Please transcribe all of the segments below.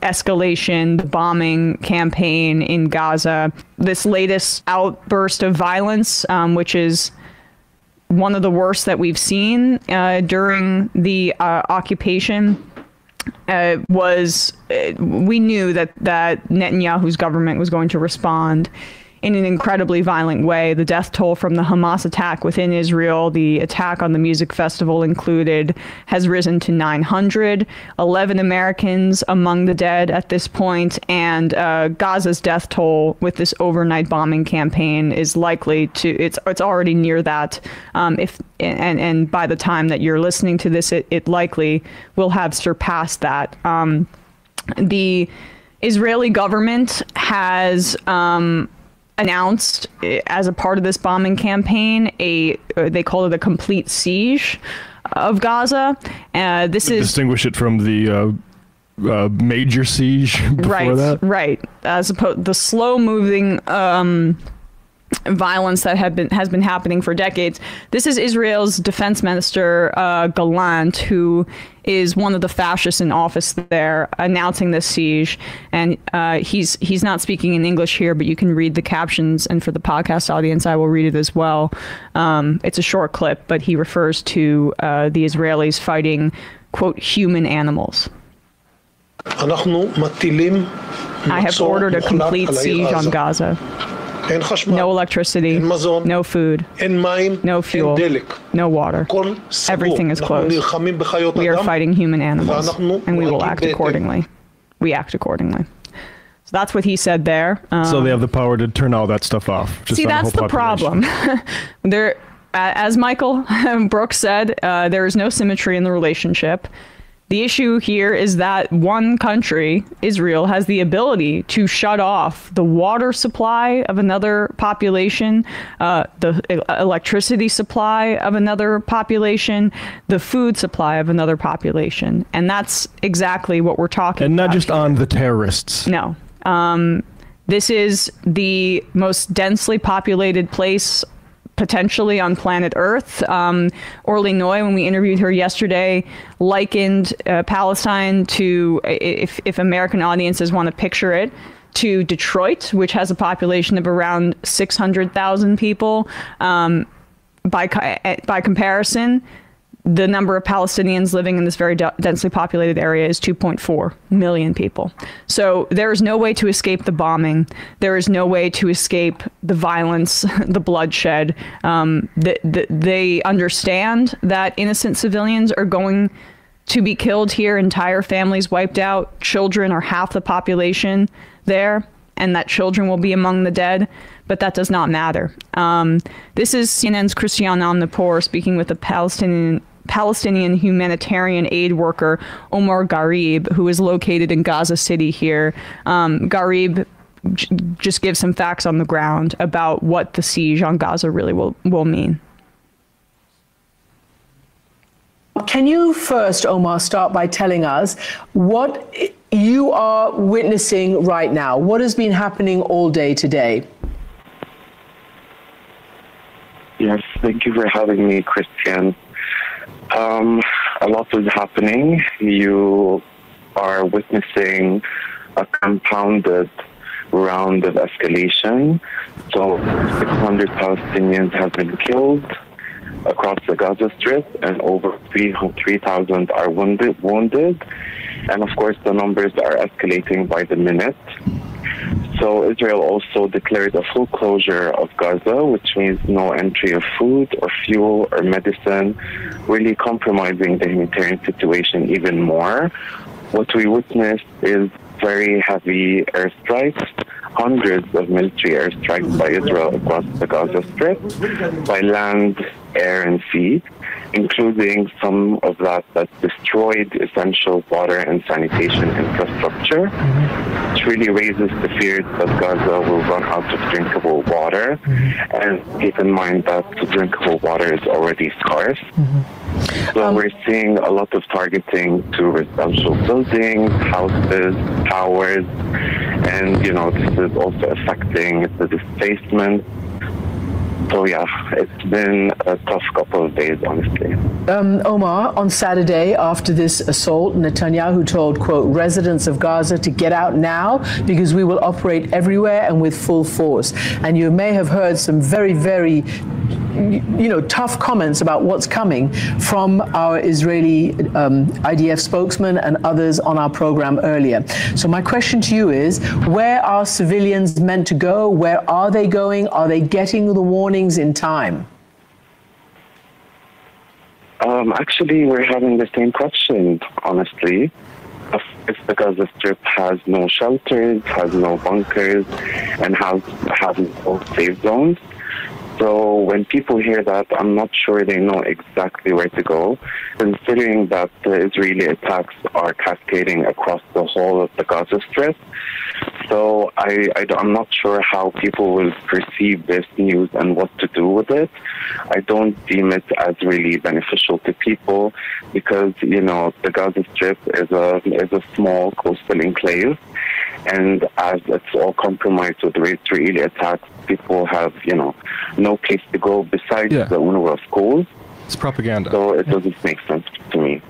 escalation, the bombing campaign in Gaza, this latest outburst of violence, which is one of the worst that we've seen during the occupation, we knew that Netanyahu's government was going to respond in an incredibly violent way. The death toll from the Hamas attack within Israel, the attack on the music festival included, has risen to 900, 11 Americans among the dead at this point, and Gaza's death toll with this overnight bombing campaign is likely to, it's already near that. And by the time that you're listening to this, it likely will have surpassed that. The Israeli government has announced, as a part of this bombing campaign, they call it a complete siege of Gaza. This is distinguish it from the major siege before that. Right. As opposed the slow-moving violence that has been happening for decades. This is Israel's defense minister Gallant, who is one of the fascists in office there, announcing this siege. And he's not speaking in English here, but you can read the captions. And for the podcast audience, I will read it as well. It's a short clip, but he refers to the Israelis fighting, quote, human animals. I have ordered a complete siege on Gaza. No electricity, no food, no fuel, no water. Everything is closed. We are fighting human animals, and we will act accordingly. We act accordingly. So that's what he said there. So they have the power to turn all that stuff off. See, that's the problem. As Michael Brooks said, there is no symmetry in the relationship. The issue here is that one country, Israel, has the ability to shut off the water supply of another population, the electricity supply of another population, the food supply of another population. And that's exactly what we're talking about. And not just on the terrorists. No. This is the most densely populated place potentially on planet Earth. Orly Noy, when we interviewed her yesterday, likened Palestine to, if American audiences want to picture it, to Detroit, which has a population of around 600,000 people. By comparison, the number of Palestinians living in this very densely populated area is 2.4 million people. So there is no way to escape the bombing. There is no way to escape the violence, the bloodshed. They understand that innocent civilians are going to be killed here, entire families wiped out. Children are half the population there, and that children will be among the dead. But that does not matter. This is CNN's Christiane Amanpour speaking with the Palestinian humanitarian aid worker Omar Garib, who is located in Gaza City here. Garib just gives some facts on the ground about what the siege on Gaza really will mean. Can you first, Omar, start by telling us what you are witnessing right now? What has been happening all day today? Yes, thank you for having me, Christian. A lot is happening. You are witnessing a compounded round of escalation. So 600 Palestinians have been killed across the Gaza Strip, and over 3,000 are wounded. And of course, the numbers are escalating by the minute. So Israel also declared a full closure of Gaza, which means no entry of food or fuel or medicine, really compromising the humanitarian situation even more. What we witnessed is very heavy airstrikes, hundreds of military airstrikes by Israel across the Gaza Strip, by land, air, and sea, including some of that destroyed essential water and sanitation infrastructure, which really raises the fears that Gaza will run out of drinkable water. And keep in mind that the drinkable water is already scarce. So we're seeing a lot of targeting to residential buildings, houses, towers, and, this is also affecting the displacement. So yeah, it's been a tough couple of days, honestly. Omar, on Saturday, after this assault, Netanyahu told, quote, residents of Gaza to get out now because we will operate everywhere and with full force. And you may have heard some very, very tough comments about what's coming from our Israeli IDF spokesman and others on our program earlier. So my question to you is, where are civilians meant to go? Where are they going? Are they getting the warnings in time? Actually, we're having the same question, honestly. If the Gaza Strip has no shelters, has no bunkers, and has no safe zones. So when people hear that, I'm not sure they know exactly where to go, considering that the Israeli attacks are cascading across the whole of the Gaza Strip. So I'm not sure how people will perceive this news and what to do with it. I don't deem it as really beneficial to people because, the Gaza Strip is a small coastal enclave. And as it's all compromised with the Israeli attacks, people have, no place to go besides the UNRWA schools. It's propaganda. So it doesn't make sense to me.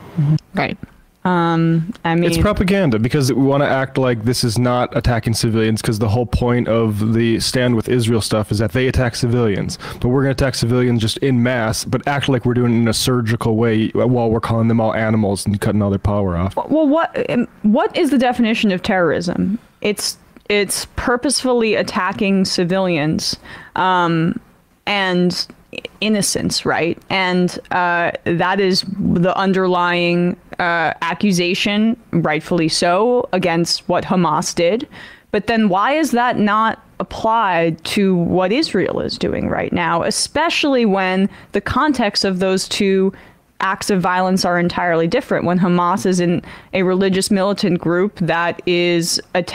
Right. I mean, it's propaganda because we want to act like this is not attacking civilians, because the whole point of the Stand With Israel stuff is that they attack civilians, but we're going to attack civilians just in mass, but act like we're doing it in a surgical way while we're calling them all animals and cutting all their power off. Well, what is the definition of terrorism? It's purposefully attacking civilians and innocents, right? And that is the underlying accusation, rightfully so, against what Hamas did. But then why is that not applied to what Israel is doing right now, especially when the context of those two acts of violence are entirely different? When Hamas is in a religious militant group that is that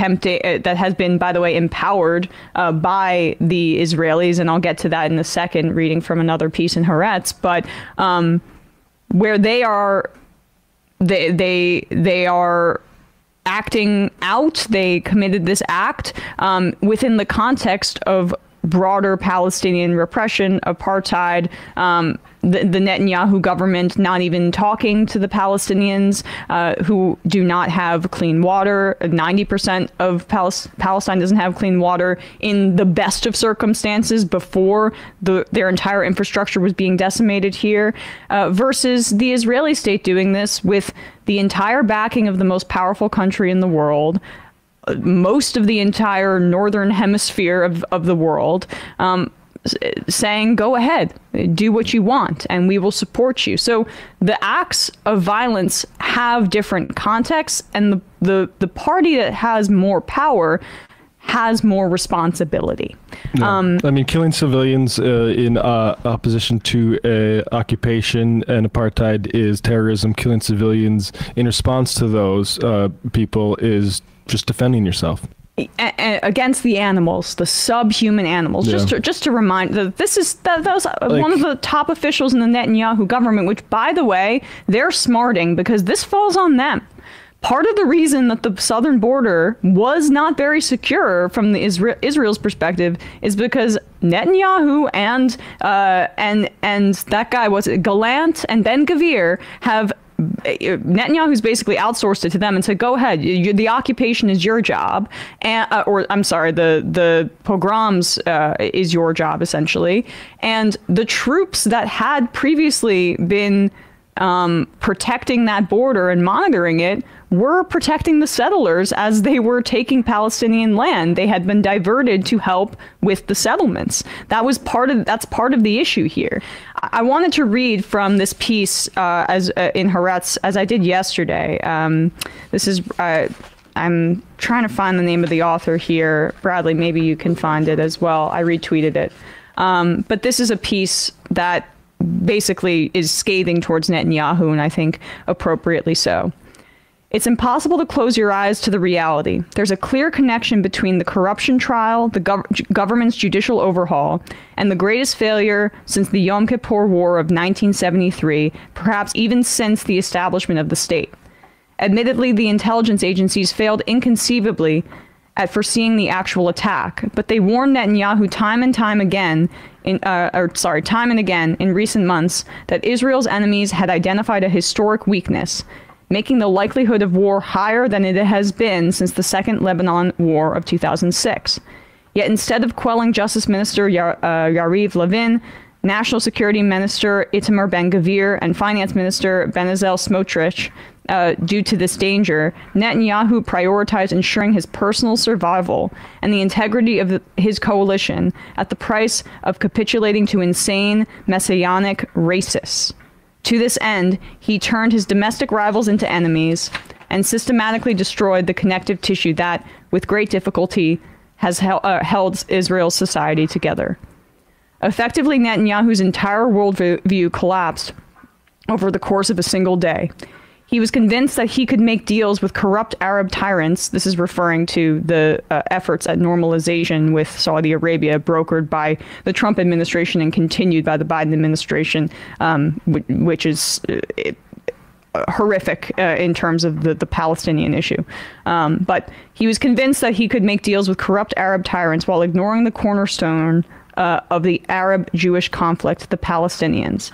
has been, by the way, empowered by the Israelis, and I'll get to that in a second, reading from another piece in Haaretz, but where they are acting out, they committed this act within the context of broader Palestinian repression, apartheid, the Netanyahu government not even talking to the Palestinians who do not have clean water. 90% of Palestine doesn't have clean water in the best of circumstances before their entire infrastructure was being decimated here, versus the Israeli state doing this with the entire backing of the most powerful country in the world, most of the entire northern hemisphere of the world, saying, go ahead, do what you want, and we will support you. So the acts of violence have different contexts, and the party that has more power has more responsibility. No. I mean, killing civilians in opposition to occupation and apartheid is terrorism. Killing civilians in response to those people is just defending yourself. Against the animals, the subhuman animals. Yeah. Just to remind, that was one of the top officials in the Netanyahu government, which, by the way, they're smarting because this falls on them. Part of the reason that the southern border was not very secure from the Israel's perspective is because Netanyahu and that guy, was it Gallant and Ben-Gvir, have Netanyahu's basically outsourced it to them and said, go ahead, the occupation is your job, the pogroms is your job, essentially. And the troops that had previously been protecting that border and monitoring it were protecting the settlers as they were taking Palestinian land. They had been diverted to help with the settlements. That's part of the issue here. I wanted to read from this piece in Haaretz, as I did yesterday. This is I'm trying to find the name of the author here. Bradley, maybe you can find it as well. I retweeted it. But this is a piece that basically is scathing towards Netanyahu, and I think appropriately so. It's impossible to close your eyes to the reality. There's a clear connection between the corruption trial, the government's judicial overhaul, and the greatest failure since the Yom Kippur War of 1973, perhaps even since the establishment of the state. Admittedly, the intelligence agencies failed inconceivably at foreseeing the actual attack, but they warned Netanyahu time and time again time and again in recent months that Israel's enemies had identified a historic weakness, making the likelihood of war higher than it has been since the Second Lebanon War of 2006. Yet instead of quelling Justice Minister Yariv Levin, National Security Minister Itamar Ben-Gvir, and Finance Minister Bezalel Smotrich, due to this danger, Netanyahu prioritized ensuring his personal survival and the integrity of his coalition at the price of capitulating to insane, messianic racists. To this end, he turned his domestic rivals into enemies and systematically destroyed the connective tissue that, with great difficulty, has held Israel's society together. Effectively, Netanyahu's entire worldview collapsed over the course of a single day. He was convinced that he could make deals with corrupt Arab tyrants. This is referring to the efforts at normalization with Saudi Arabia, brokered by the Trump administration and continued by the Biden administration, which is horrific in terms of the Palestinian issue. But he was convinced that he could make deals with corrupt Arab tyrants while ignoring the cornerstone of the Arab-Jewish conflict, the Palestinians.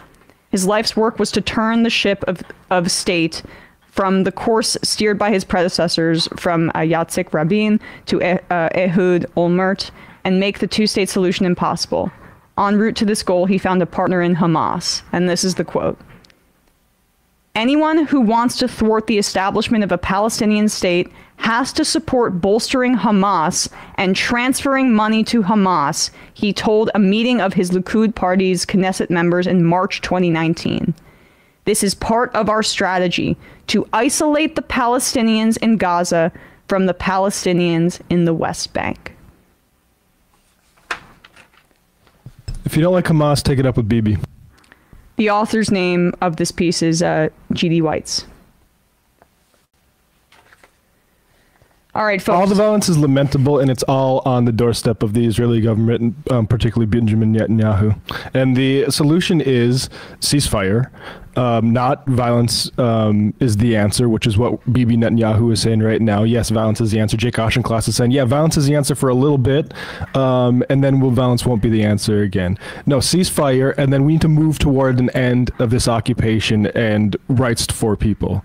His life's work was to turn the ship of state from the course steered by his predecessors, from Yitzhak Rabin to Ehud Olmert, and make the two-state solution impossible. En route to this goal, he found a partner in Hamas, and this is the quote. "Anyone who wants to thwart the establishment of a Palestinian state has to support bolstering Hamas and transferring money to Hamas," he told a meeting of his Likud party's Knesset members in March 2019. "This is part of our strategy to isolate the Palestinians in Gaza from the Palestinians in the West Bank." If you don't like Hamas, take it up with Bibi. The author's name of this piece is G.D. Weitz. All right, folks. All the violence is lamentable, and it's all on the doorstep of the Israeli government, particularly Benjamin Netanyahu. And the solution is ceasefire. Not violence is the answer, which is what Bibi Netanyahu is saying right now. Yes, violence is the answer. Jake Auchincloss is saying, yeah, violence is the answer for a little bit, and then violence won't be the answer again. No, ceasefire, and then we need to move toward an end of this occupation and rights for people.